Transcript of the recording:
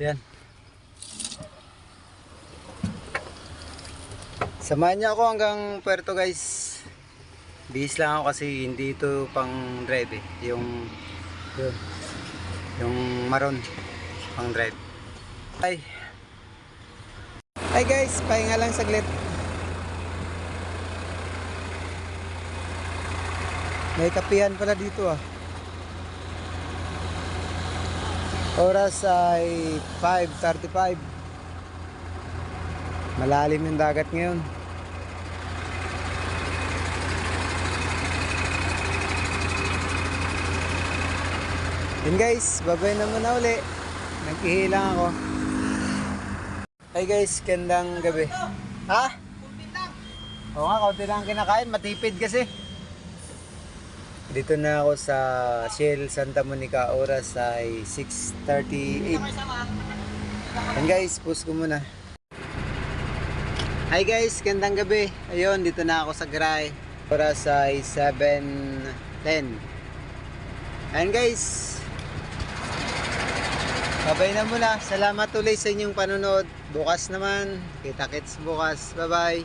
Yan. Samahan niyo ako hanggang Puerto guys. Bihis lang ako kasi hindi ito pang drive eh. Yung maroon pang drive. Hi guys, pahinga lang saglit. May kapihan pala dito ah. Oras ay 5:35. Malalim yung dagat ngayon. Yun guys, babay na muna uli. Naghihilang ako. Hi guys, gandang gabi. Ha? Oo nga, kaunti lang kinakain. Matipid kasi. Dito na ako sa Shell Santa Monica. Oras ay 6:38. And guys, post ko muna. Hi guys, gandang gabi. Ayun, dito na ako sa Garay. Oras ay 7:10. And guys, babay na muna. Salamat ulit sa inyong panonood. Bukas naman. Kita-kits bukas. Bye-bye.